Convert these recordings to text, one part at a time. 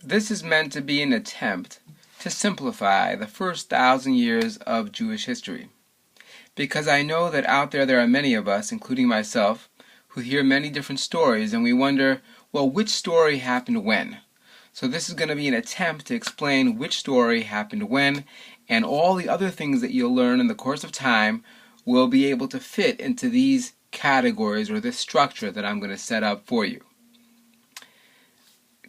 This is meant to be an attempt to simplify the first 1,000 years of Jewish history, because I know that out there are many of us, including myself, who hear many different stories and we wonder, well, which story happened when? So this is going to be an attempt to explain which story happened when, and all the other things that you'll learn in the course of time will be able to fit into these categories or this structure that I'm going to set up for you.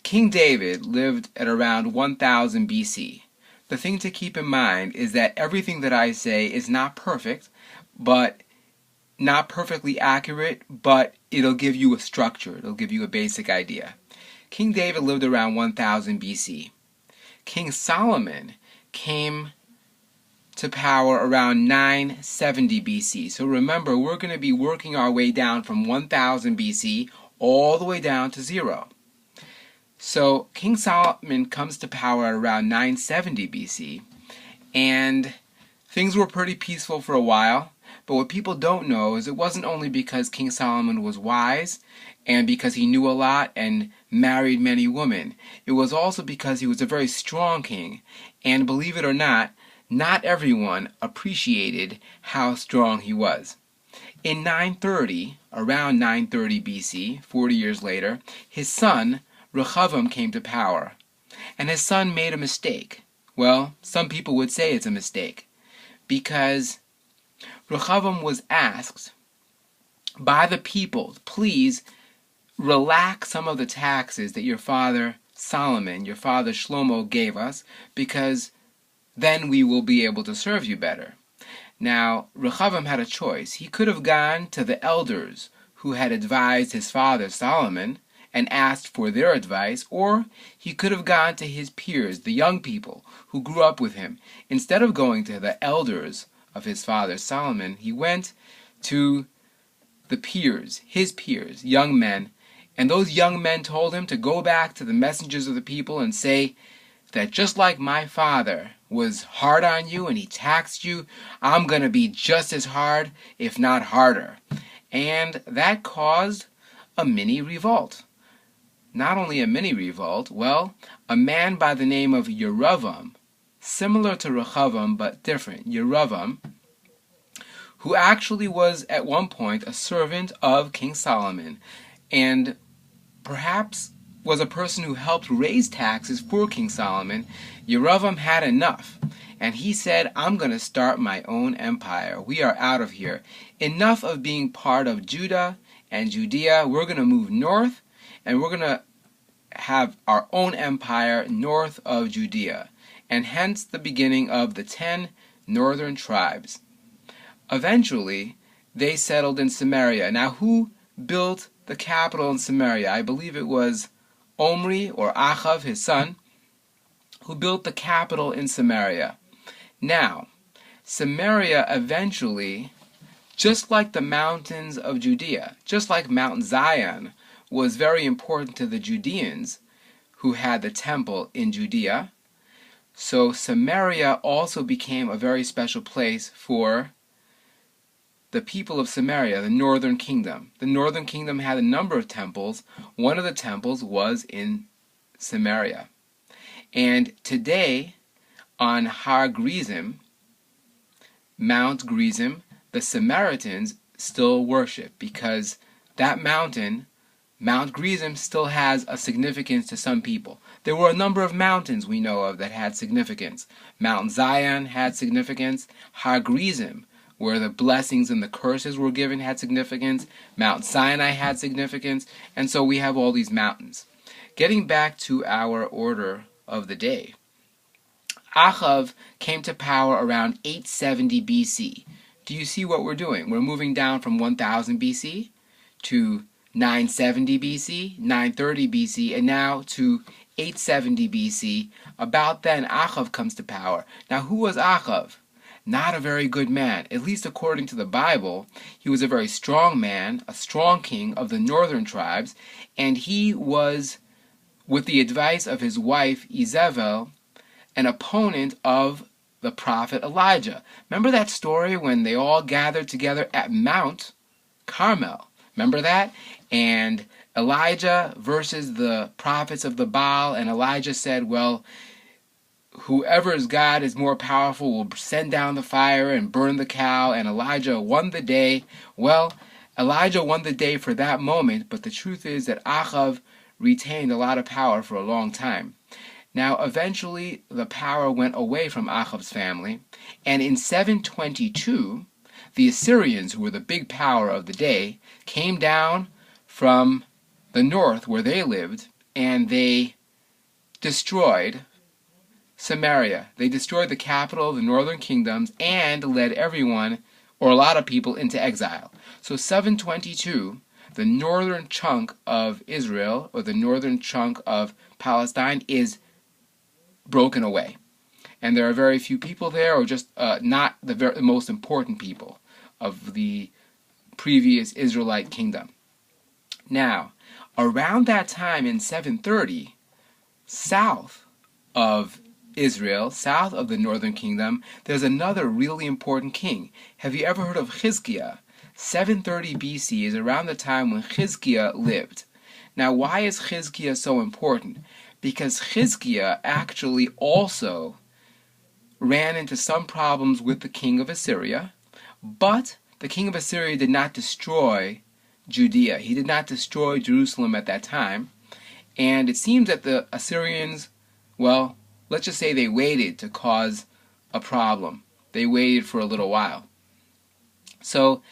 King David lived at around 1000 BC. The thing to keep in mind is that everything that I say is not perfect, but not perfectly accurate, but it'll give you a structure. It'll give you a basic idea. King David lived around 1000 BC. King Solomon came to power around 970 BC. So remember, we're going to be working our way down from 1000 BC all the way down to 0. So King Solomon comes to power at around 970 BC, and things were pretty peaceful for a while. But what people don't know is it wasn't only because King Solomon was wise and because he knew a lot and married many women. It was also because he was a very strong king, and believe it or not everyone appreciated how strong he was. In 930, around 930 BC, 40 years later, his son Rehoboam came to power, and his son made a mistake. Well, some people would say it's a mistake, because Rehoboam was asked by the people, please relax some of the taxes that your father Solomon, your father Shlomo gave us, because then we will be able to serve you better. Now, Rehoboam had a choice. He could have gone to the elders who had advised his father Solomon and asked for their advice, or he could have gone to his peers, the young people who grew up with him. Instead of going to the elders of his father Solomon, he went to the peers, his peers, young men, and those young men told him to go back to the messengers of the people and say that just like my father was hard on you and he taxed you, I'm going to be just as hard, if not harder. And that caused a mini revolt. Not only a mini revolt, well, a man by the name of Yerovam, similar to Rehoboam but different, Yerovam, who actually was at one point a servant of King Solomon, and perhaps was a person who helped raise taxes for King Solomon. Yerovam had enough, and he said, I'm going to start my own empire. We are out of here. Enough of being part of Judah and Judea. We're going to move north, and we're going to have our own empire north of Judea, and hence the beginning of the 10 northern tribes. Eventually, they settled in Samaria. Now, who built the capital in Samaria? I believe it was Omri or Achav, his son, who built the capital in Samaria. Now, Samaria eventually, just like the mountains of Judea, just like Mount Zion was very important to the Judeans who had the temple in Judea, so Samaria also became a very special place for the people of Samaria, the northern kingdom. The northern kingdom had a number of temples. One of the temples was in Samaria. And today, on Har Gerizim, Mount Gerizim, the Samaritans still worship, because that mountain, Mount Gerizim, still has a significance to some people. There were a number of mountains we know of that had significance. Mount Zion had significance. Har Gerizim, where the blessings and the curses were given, had significance. Mount Sinai had significance. And so we have all these mountains. Getting back to our order of the day, Achav came to power around 870 BC. Do you see what we're doing? We're moving down from 1000 BC to 970 BC, 930 BC, and now to 870 BC. About then, Achav comes to power. Now, who was Achav? Not a very good man. At least according to the Bible, he was a very strong man, a strong king of the northern tribes, and he was, with the advice of his wife Izebel, an opponent of the prophet Elijah. Remember that story when they all gathered together at Mount Carmel? Remember that? And Elijah versus the prophets of the Baal, and Elijah said, well, whoever's God is more powerful will send down the fire and burn the cow, and Elijah won the day. Well, Elijah won the day for that moment, but the truth is that Achav retained a lot of power for a long time. Now, eventually, the power went away from Achav's family, and in 722, the Assyrians, who were the big power of the day, came down from the north where they lived, and they destroyed Samaria. They destroyed the capital of the northern kingdoms and led everyone, or a lot of people, into exile. So 722, the northern chunk of Israel, or the northern chunk of Palestine, is broken away. And there are very few people there, or just not the most important people of the previous Israelite kingdom. Now, around that time in 730, south of Israel, south of the northern kingdom, there's another really important king. Have you ever heard of Chizkiah? 730 BC is around the time when Chizkiah lived. Now, why is Chizkiah so important? Because Chizkiah actually also ran into some problems with the king of Assyria, but the king of Assyria did not destroy Judea. He did not destroy Jerusalem at that time, and it seems that the Assyrians, well, let's just say they waited to cause a problem. They waited for a little while. So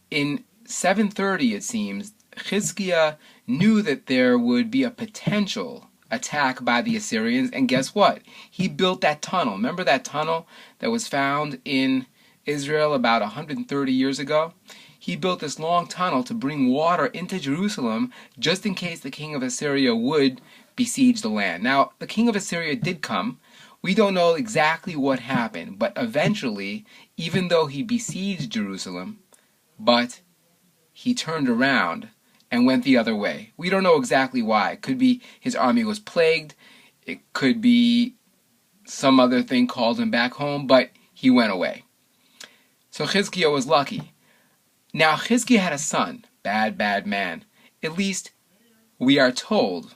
in 730, it seems, Chizkiah knew that there would be a potential attack by the Assyrians, and guess what? He built that tunnel. Remember that tunnel that was found in Israel about 130 years ago? He built this long tunnel to bring water into Jerusalem just in case the king of Assyria would besiege the land. Now, the king of Assyria did come. We don't know exactly what happened, but eventually, even though he besieged Jerusalem, but he turned around and went the other way. We don't know exactly why. It could be his army was plagued. It could be some other thing called him back home, but he went away. So Chizkiah was lucky. Now Chizkiah had a son, bad man. At least we are told